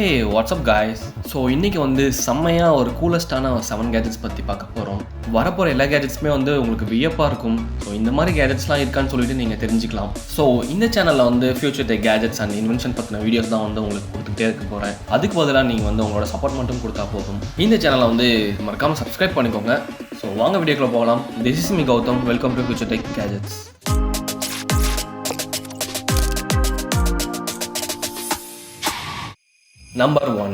ஹே WhatsApp guys. So இன்றைக்கி வந்து செம்மையாக ஒரு கூலஸ்டான 7 கேஜெட்ஸ் பற்றி பார்க்க போகிறோம். வரப்போகிற எல்லா கேஜெட்ஸுமே வந்து உங்களுக்கு வியப்பாக இருக்கும். ஸோ இந்த மாதிரி கேஜெட்ஸ்லாம் இருக்கான்னு சொல்லிட்டு நீங்கள் தெரிஞ்சுக்கலாம். ஸோ இந்த சேனலில் வந்து future Tech gadgets and invention பற்றின வீடியோஸ் தான் வந்து உங்களுக்கு கொடுத்துட்டே இருக்க போகிறேன். அதுக்கு பதிலாக நீங்கள் வந்து உங்களோட சப்போர்ட் மட்டும் கொடுத்தா போதும். இந்த சேனலை வந்து மறக்காமல் சப்ஸ்கிரைப் பண்ணிக்கோங்க. ஸோ வாங்க வீடியோக்குள்ள போகலாம். This is me Gautham. Welcome to Future Tech Gadgets. Number 1.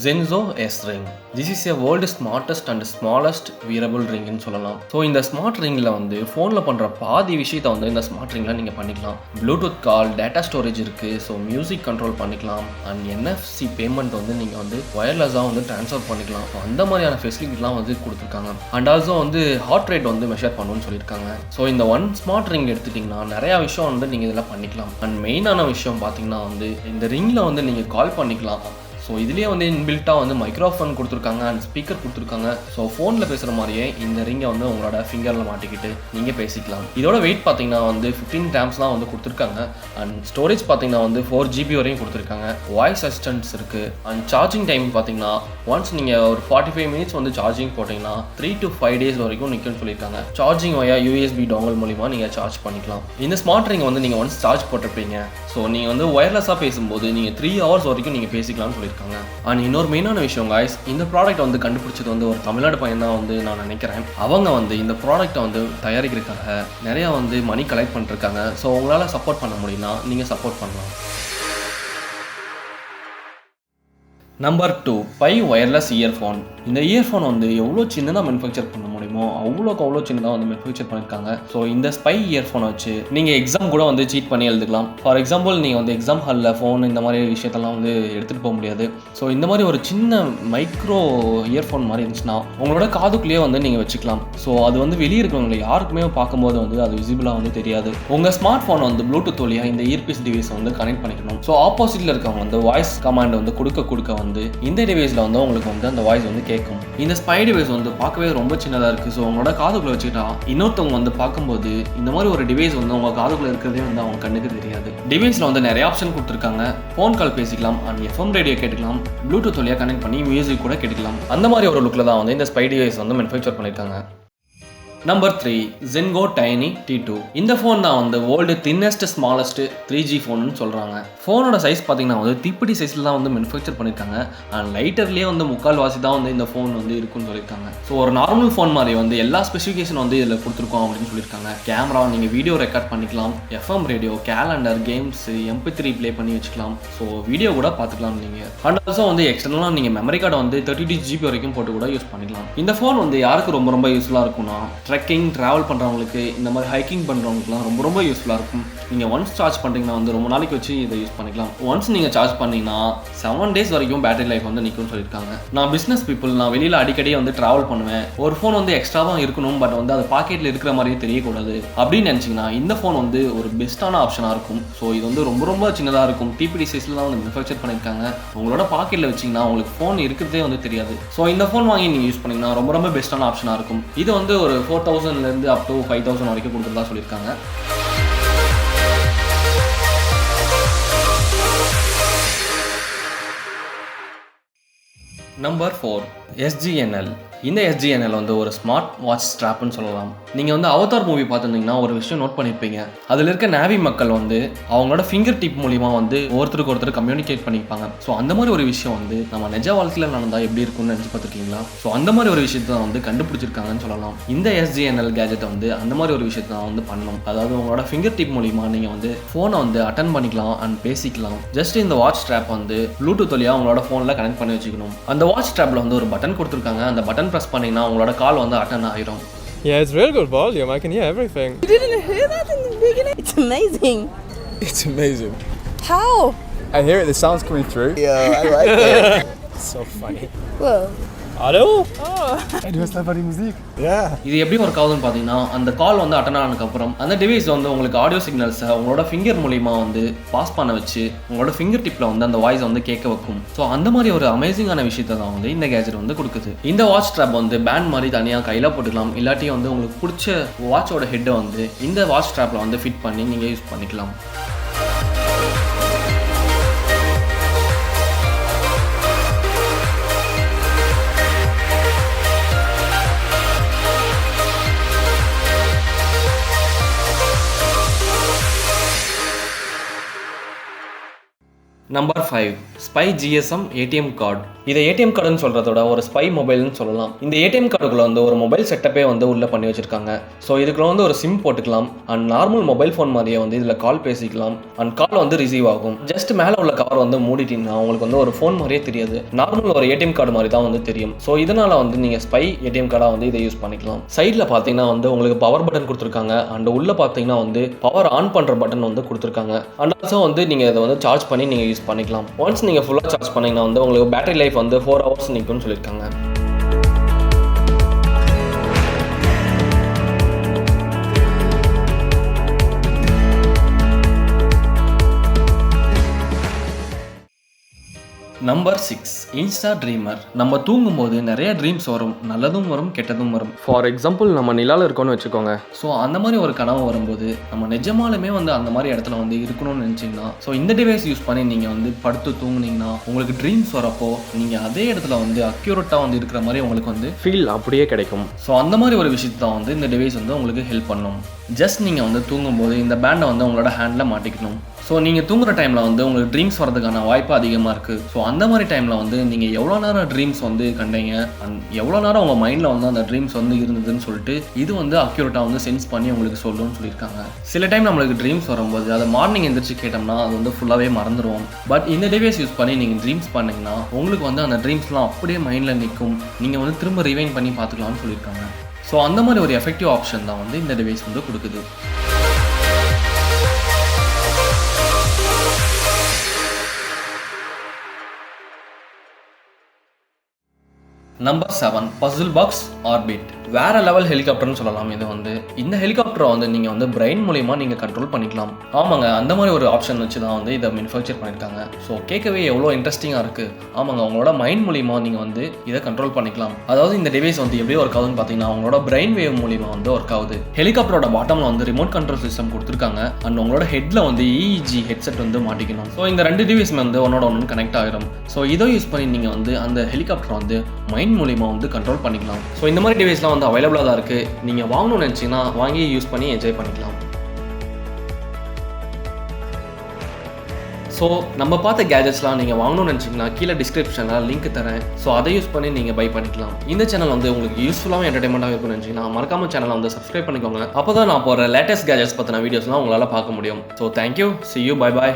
Xenxo S-Ring. This is a world's smartest and smallest wearable ring ன்னு சொல்லலாம். ஸோ இந்த ஸ்மார்ட் ரிங்கில் வந்து ஃபோனில் பண்ணுற பாதி விஷயத்தை வந்து இந்த ஸ்மார்ட் ரிங்கில் நீங்கள் பண்ணிக்கலாம். ப்ளூடூத் கால், டேட்டா ஸ்டோரேஜ் இருக்குது. ஸோ மியூசிக் கண்ட்ரோல் பண்ணிக்கலாம். அண்ட் NFC பேமெண்ட் வந்து நீங்கள் வந்து ஒயர்லெஸ்ஸாக வந்து ட்ரான்ஸ்ஃபர் பண்ணிக்கலாம். ஸோ அந்த மாதிரியான ஃபெசிலிட்டிலாம் வந்து கொடுத்துருக்காங்க. அண்ட் ஆல்சோ வந்து ஹார்ட் ரேட் வந்து மெஷர் பண்ணணும்னு சொல்லியிருக்காங்க. ஸோ இந்த ஒன் ஸ்மார்ட் ரிங் எடுத்துட்டிங்கன்னா நிறையா விஷயம் வந்து நீங்கள் இதில் பண்ணிக்கலாம். அண்ட் மெயினான விஷயம் பார்த்தீங்கன்னா வந்து இந்த ரிங்கில் வந்து நீங்கள் கால் பண்ணிக்கலாம். ஸோ இதுலேயே வந்து இன்பில்ட்டாக வந்து மைக்ரோஃபோன் கொடுத்துருக்காங்க அண்ட் ஸ்பீக்கர் கொடுத்துருக்காங்க. ஸோ ஃபோனில் பேசுகிற மாதிரியே இந்த ரிங்கை வந்து உங்களோட ஃபிங்கரில் மாட்டிக்கிட்டு நீங்கள் பேசிக்கலாம். இதோட வெயிட் பார்த்தீங்கன்னா வந்து 15 grams தான் வந்து கொடுத்துருக்காங்க. அண்ட் ஸ்டோரேஜ் பார்த்தீங்கன்னா வந்து 4 GB வரையும் கொடுத்துருக்காங்க. வாய்ஸ் அசிஸ்டன்ட்ஸ் இருக்குது. அண்ட் சார்ஜிங் டைம் பார்த்தீங்கன்னா ஒன்ஸ் நீங்கள் ஒரு 45 minutes வந்து சார்ஜிங் போட்டிங்கன்னா 3 to 5 days வரைக்கும் நிற்கும்னு சொல்லியிருக்காங்க. சார்ஜிங் வயா USB டோங்கல் மூலிமா நீங்கள் சார்ஜ் பண்ணிக்கலாம். இந்த ஸ்மார்ட் ரிங் வந்து நீங்கள் ஒன்ஸ் சார்ஜ் போட்டிருப்பீங்க. ஸோ நீங்கள் வந்து ஒயர்லெஸ்ஸாக பேசும்போது நீங்கள் 3 hours வரைக்கும் நீங்கள் பேசிக்கலாம்னு சொல்லியிருக்காங்க. அண்ட் இன்னொரு மெயினான விஷயம் காய்ஸ், இந்த ப்ராடக்ட் வந்து கண்டுபிடிச்சது வந்து ஒரு தமிழ்நாடு பையன் தான் வந்து நான் நினைக்கிறேன். அவங்க வந்து இந்த ப்ராடக்ட்டை வந்து தயாரிக்கிறதுக்காக நிறையா வந்து மணி கலெக்ட் பண்ணிருக்காங்க. ஸோ உங்களால் சப்போர்ட் பண்ண முடியும்னா நீங்கள் சப்போர்ட் பண்ணலாம். நம்பர் 2. By wireless earphone. இந்த இயர்ஃபோன் வந்து எவ்வளோ சின்னதாக மேனுஃபேக்சர் பண்ண முடியுமோ அவ்வளோ சின்னதாக வந்து மேனுஃபேக்சர் பண்ணியிருக்காங்க. ஸோ இந்த ஸ்பை இயர்ஃபோனை வச்சு நீங்கள் எக்ஸாம் கூட வந்து சீட் பண்ணி எழுதுக்கலாம். ஃபார் எக்ஸாம்பிள் நீங்கள் வந்து எக்ஸாம் ஹாலில் ஃபோன் இந்த மாதிரி விஷயத்தெல்லாம் வந்து எடுத்துகிட்டு போக முடியாது. ஸோ இந்த மாதிரி ஒரு சின்ன மைக்ரோ இயர்ஃபோன் மாதிரி இருந்துச்சுன்னா உங்களோட காதுக்குள்ளேயே வந்து நீங்கள் வச்சுக்கலாம். ஸோ அது வந்து வெளியே இருக்கிறவங்களை யாருக்குமே பார்க்கும்போது வந்து அது விசிபிளாக வந்து தெரியாது. உங்கள் ஸ்மார்ட் ஃபோனை வந்து ப்ளூடூத் வழியாக இந்த இயர்பீஸ் டிவைஸை வந்து கனெக்ட் பண்ணிக்கணும். ஸோ ஆப்போசிட்டில் இருக்கவங்க வந்து வாய்ஸ் கமாண்ட் வந்து கொடுக்க வந்து இந்த டிவைஸில் வந்து உங்களுக்கு வந்து அந்த வாய்ஸ் வந்து கேட்கும். இந்த ஸ்பை டிவைஸ் வந்து பார்க்கவே ரொம்ப சின்னதாக இருக்குது. ஸோ உங்களோட காதுக்குள்ளே வச்சுக்கிட்டா இன்னொருத்தவங்க வந்து பார்க்கும்போது இந்த மாதிரி ஒரு டிவைஸ் வந்து உங்கள் காதுக்குள்ளே இருக்கிறதே வந்து அவங்க கண்ணுக்கு தெரியாது. டிவைஸில் வந்து நிறைய ஆப்ஷன் கொடுத்துருக்காங்க. ஃபோன் கால் பேசிக்கலாம் அண்ட் FM ரேடியோ கேட்டுக்கலாம். ப்ளூடூத் வழியாக கனெக்ட் பண்ணி மியூசிக் கூட கேட்டுக்கலாம். அந்த மாதிரி ஒரு லுக்கில் தான் வந்து இந்த ஸ்பை டிவைஸ் வந்து மேனுஃபேக்சர் பண்ணியிருக்காங்க. நம்பர் 3. Zanco Tiny T1. இந்த ஃபோன் தான் வந்து வேர்ல்டு தின்னஸ்ட் ஸ்மாலஸ்ட் 3G ஃபோன்னு சொல்கிறாங்க. ஃபோனோட சைஸ் பார்த்தீங்கன்னா வந்து தீப்பெட்டி சைஸில் தான் வந்து மேனுஃபேக்சர் பண்ணியிருக்காங்க. அண்ட் லைட்டர்லேயே வந்து முக்கால்வாசி தான் வந்து இந்த ஃபோன் வந்து இருக்குன்னு சொல்லியிருக்காங்க. ஸோ ஒரு நார்மல் ஃபோன் மாதிரி வந்து எல்லா ஸ்பெசிஃபிகேஷன் வந்து இதில் கொடுத்துருக்கோம் அப்படின்னு சொல்லியிருக்காங்க. கேமரா, நீங்கள் வீடியோ ரெக்கார்ட் பண்ணிக்கலாம். FM radio, calendar, games, MP3 play பண்ணி வச்சுக்கலாம். ஸோ வீடியோ கூட பார்த்துக்கலாம் நீங்கள். அண்ட் ஆல்சோ வந்து எக்ஸ்டர்னலாக நீங்கள் மெமரி கார்டை வந்து 32 GB வரைக்கும் போட்டு கூட யூஸ் பண்ணிக்கலாம். இந்த ஃபோன் வந்து யாருக்கு ரொம்ப யூஸ்ஃபுல்லாக இருக்கும்னா ட்ரெக்கிங், ட்ராவல் பண்ணுறவங்களுக்கு, இந்த மாதிரி ஹைக்கிங் பண்ணுறவங்களுக்குலாம் ரொம்ப யூஸ்ஃபுல்லாக இருக்கும். நீங்கள் ஒன்ஸ் சார்ஜ் பண்ணிட்டீங்கன்னா வந்து ரொம்ப நாளைக்கு வச்சு இதை யூஸ் பண்ணிக்கலாம். ஒன்ஸ் நீங்கள் சார்ஜ் பண்ணிங்கன்னா 7 days வரைக்கும் பேட்டரி லைஃப் வந்து நிற்கும்னு சொல்லியிருக்காங்க. நான் பிஸ்னஸ் பீப்புள், நான் வெளியில் அடிக்கடி வந்து ட்ராவல் பண்ணுவேன். ஒரு ஃபோன் வந்து எக்ஸ்ட்ராவாக இருக்கணும், பட் வந்து அது பாக்கெட்டில் இருக்கிற மாதிரியே தெரியக்கூடாது அப்படின்னு நினச்சிங்கன்னா இந்த ஃபோன் வந்து ஒரு பெஸ்ட்டான ஆப்ஷனாக இருக்கும். ஸோ இது வந்து ரொம்ப சின்னதாக இருக்கும். டிபிடி சைஸில் தான் வந்து மேனுஃபேக்சர் பண்ணியிருக்காங்க. உங்களோட பாக்கெட்டில் வச்சிங்கன்னா உங்களுக்கு ஃபோன் இருக்கிறதே வந்து தெரியாது. ஸோ இந்த ஃபோன் வாங்கி நீங்கள் யூஸ் பண்ணிங்கன்னா ரொம்ப பெஸ்ட்டான ஆப்ஷனாக இருக்கும். இது வந்து ஒரு 4000 அப் டு 5000 வரைக்கும் கொடுக்குறதா சொல்லியிருக்காங்க. நம்பர் 4. Sgnl. இந்த Sgnl வந்து ஒரு ஸ்மார்ட் வாட்ச் ஸ்ட்ராப்னு சொல்லலாம். நீங்கள் வந்து அவதார் மூவி பார்த்துருந்தீங்கன்னா ஒரு விஷயம் நோட் பண்ணியிருப்பீங்க. அதில் இருக்க நேவி மக்கள் வந்து அவங்களோட ஃபிங்கர் டிப் மூலிமா வந்து ஒருத்தருக்கு கம்யூனிகேட் பண்ணிப்பாங்க. ஸோ அந்த மாதிரி ஒரு விஷயம் வந்து நம்ம நிஜ வாழ்க்கையில் நடந்தால் எப்படி இருக்கும்னு நினச்சி பார்த்துருக்கீங்களா? ஸோ அந்த மாதிரி ஒரு விஷயத்தை வந்து கண்டுபிடிச்சிருக்காங்கன்னு சொல்லலாம். இந்த Sgnl கேஜெட்டை வந்து அந்த மாதிரி ஒரு விஷயத்தை வந்து பண்ணணும். அதாவது உங்களோட ஃபிங்கர் டிப் மூலிமா நீங்கள் வந்து ஃபோனை வந்து அட்டன் பண்ணிக்கலாம் அண்ட் பேசிக்கலாம். ஜஸ்ட் இந்த வாட்ச் ஸ்ட்ராப் வந்து ப்ளூடூத் வழியாக உங்களோட ஃபோனில் கனெக்ட் பண்ணி வச்சுக்கணும். அந்த வாட்ச் ஸ்ட்ராப்பில் வந்து ஒரு பட்டன் கொடுத்துருக்காங்க. அந்த பட்டன் ப்ரெஸ் பண்ணிங்கன்னா உங்களோட கால் வந்து அட்டன் ஆயிரும். Yeah, it's real good volume. I can hear everything. You didn't hear that in the beginning? It's amazing. It's amazing. How? I hear it. The sound's coming through. Yeah, I like it. It's so funny. Whoa. Hallo? Oh. Hey, du hörst einfach die Musik. Yeah. இது எப்படி work ஆகுதுன்னு பார்த்தீங்கன்னா அந்த கால் வந்து attend ஆனதுக்கப்புறம் அந்த device வந்து உங்களுக்கு ஆடியோ சிக்னல்ஸை உங்களோட ஃபிங்கர் மூலிமா வந்து பாஸ் பண்ண வச்சு உங்களோட ஃபிங்கர் டிப்பில் வந்து அந்த வாய்ஸ் வந்து கேட்க வைக்கும். ஸோ அந்த மாதிரி ஒரு அமேசிங்கான விஷயத்தை தான் வந்து இந்த கேஜெட் வந்து கொடுக்குது. இந்த வாட்ச் ஸ்ட்ராப் வந்து பேண்ட் மாதிரி தனியாக கையில் போட்டுக்கலாம். இல்லாட்டி வந்து உங்களுக்கு பிடிச்ச வாட்சோட ஹெட்டை வந்து இந்த வாட்ச் ஸ்ட்ராப்பில் வந்து ஃபிட் பண்ணி நீங்கள் யூஸ் பண்ணிக்கலாம். Number 5 spy GSM ATM card. இதை ஏடிஎம் கார்டுன்னு சொல்கிறதோட ஒரு ஸ்பை மொபைல்னு சொல்லலாம். இந்த ஏடிஎம் கார்டுக்குள்ள வந்து ஒரு மொபைல் செட்டப்பே வந்து உள்ளே பண்ணி வச்சிருக்காங்க. ஸோ இதுக்குள்ள வந்து ஒரு சிம் போட்டுக்கலாம் அண்ட் நார்மல் மொபைல் ஃபோன் மாதிரியே வந்து இதில் கால் பேசிக்கலாம் அண்ட் கால் வந்து ரிசீவ் ஆகும். ஜஸ்ட் மேலே உள்ள கவர் வந்து மூடிட்டீங்கன்னா உங்களுக்கு வந்து ஒரு ஃபோன் மாதிரியே தெரியாது, நார்மல் ஒரு ஏடிஎம் கார்டு மாதிரி தான் வந்து தெரியும். ஸோ இதனால் வந்து நீங்கள் ஸ்பை ஏடிஎம் கார்டாக வந்து இதை யூஸ் பண்ணிக்கலாம். சைடில் பார்த்தீங்கன்னா வந்து உங்களுக்கு பவர் பட்டன் கொடுத்துருக்காங்க அண்ட் உள்ளே பார்த்தீங்கன்னா வந்து பவர் ஆன் பண்ணுற பட்டன் வந்து கொடுத்துருக்காங்க. அண்ட் ஆல்சோ வந்து நீங்கள் இதை வந்து சார்ஜ் பண்ணி நீங்கள் யூஸ் பண்ணிக்கலாம். ஒன்ஸ் நீங்கள் ஃபுல்லாக சார்ஜ் பண்ணிங்கன்னா வந்து உங்களுக்கு பேட்டரி லைஃப் வந்து 4 hours நிற்கும்னு சொல்லியிருக்காங்க. Number 6 InstaDreamer. நம்ம தூங்கும்போது நிறைய ட்ரீம்ஸ் வரும், நல்லதும் வரும் கெட்டதும் வரும். ஃபார் எக்ஸாம்பிள் நம்ம நிலாவில் இருக்கோன்னு வச்சுக்கோங்க. ஸோ அந்த மாதிரி ஒரு கனவு வரும்போது நம்ம நிஜமாலுமே வந்து அந்த மாதிரி இடத்துல வந்து இருக்கணும்னு நினச்சிங்கன்னா ஸோ இந்த டிவைஸ் யூஸ் பண்ணி நீங்கள் வந்து படுத்து தூங்குனீங்கன்னா உங்களுக்கு ட்ரீம்ஸ் வரப்போ நீங்கள் அதே இடத்துல வந்து அக்யூரேட்டாக வந்து இருக்கிற மாதிரி உங்களுக்கு வந்து ஃபீல் அப்படியே கிடைக்கும். ஸோ அந்த மாதிரி ஒரு விஷயத்தை தான் வந்து இந்த டிவைஸ் வந்து உங்களுக்கு ஹெல்ப் பண்ணும். ஜஸ்ட் நீங்கள் வந்து தூங்கும்போது இந்த பேண்டை வந்து உங்களோட ஹேண்டில் மாட்டிக்கணும். ஸோ நீங்கள் தூங்குற டைமில் வந்து உங்களுக்கு ட்ரீம்ஸ் வரதுக்கான வாய்ப்பு அதிகமாக இருக்குது. ஸோ அந்த மாதிரி டைமில் வந்து நீங்கள் எவ்வளோ நேரம் ட்ரீம்ஸ் வந்து கண்டீங்க அண்ட் எவ்வளோ நேரம் உங்கள் மைண்டில் வந்து அந்த ட்ரீம்ஸ் வந்து இருந்ததுன்னு சொல்லிட்டு இது வந்து அக்யூரேட்டாக வந்து சென்ஸ் பண்ணி உங்களுக்கு சொல்லணும்னு சொல்லியிருக்காங்க. சில டைம் நம்மளுக்கு ட்ரீம்ஸ் வரும்போது அதை மார்னிங் எந்திரிச்சு கேட்டோம்னா அது வந்து ஃபுல்லாகவே மறந்துடுவோம். பட் இந்த டிவைஸ் யூஸ் பண்ணி நீங்கள் ட்ரீம்ஸ் பண்ணிங்கன்னா உங்களுக்கு வந்து அந்த ட்ரீம்ஸ்லாம் அப்படியே மைண்டில் நிற்கும், நீங்கள் வந்து திரும்ப ரிவைண்ட் பண்ணி பார்த்துக்கலாம்னு சொல்லியிருக்காங்க. ஸோ அந்த மாதிரி ஒரு எஃபெக்டிவ் ஆப்ஷன் தான் வந்து இந்த டிவைஸ் வந்து கொடுக்குது. Number 7 puzzle box orbit. வேற லெவல் ஹெலிகாப்டர்னு சொல்லலாம். இது வந்து இந்த ஹெலிகாப்டரை வந்து நீங்கள் வந்து பிரெயின் மூலிமா நீங்கள் கண்ட்ரோல் பண்ணிக்கலாம். ஆமாங்க, அந்த மாதிரி ஒரு ஆப்ஷன் வச்சு தான் வந்து இதை மேனுஃபேக்சர் பண்ணியிருக்காங்க. ஸோ கேட்கவே எவ்வளோ இன்ட்ரெஸ்டிங்காக இருக்குது. ஆமாங்க, உங்களோட மைண்ட் மூலிமா நீங்கள் வந்து இதை கண்ட்ரோல் பண்ணிக்கலாம். அதாவது இந்த டிவைஸ் வந்து எப்படி ஒர்க் ஆகுதுன்னு பார்த்தீங்கன்னா உங்களோட பிரெயின் வேவ் மூலிமா வந்து ஒர்க் ஆகுது. ஹெலிகாப்டரோட பாட்டமில் வந்து ரிமோட் கண்ட்ரோல் சிஸ்டம் கொடுத்துருக்காங்க அண்ட் உங்களோட ஹெட்டில் வந்து EEG ஹெட்செட் வந்து மாட்டிக்கணும். ஸோ இந்த 2 டிவைஸ் வந்து ஒன்று கனெக்ட் ஆகிடும். ஸோ இதை யூஸ் பண்ணி நீங்கள் வந்து அந்த ஹெலிகாப்டரை வந்து மைண்ட் மூலிமா வந்து கண்ட்ரோல் பண்ணிக்கலாம். ஸோ இந்த மாதிரி டிவைஸ்லாம் வந்து அவைலபிளாக தான் இருக்குது. நீங்கள் வாங்கணும்னு நினச்சிங்கன்னா வாங்கி யூஸ் பண்ணி என்ஜாய் பண்ணிக்கலாம். ஸோ நம்ம பார்த்த கேஜெட்ஸ்லாம் நீங்கள் வாங்கணும்னு நினச்சிங்கன்னா கீழே டிஸ்கிரிப்ஷனில் லிங்க் தரேன். ஸோ அதை யூஸ் பண்ணி நீங்கள் பை பண்ணிக்கலாம். இந்த சேனல் வந்து உங்களுக்கு யூஸ்ஃபுல்லாகவும் என்டர்டைன்மெண்ட்டாக இருக்கும்னு நினச்சிங்கன்னா மறக்காம சேனலை வந்து சப்ஸ்கிரைப் பண்ணிக்கோங்க. அப்போ தான் நான் போகிற லேட்டஸ்ட் கேஜெட்ஸ் பற்றின வீடியோஸ்லாம் உங்களால் பார்க்க முடியும். So thank you, see you, bye bye.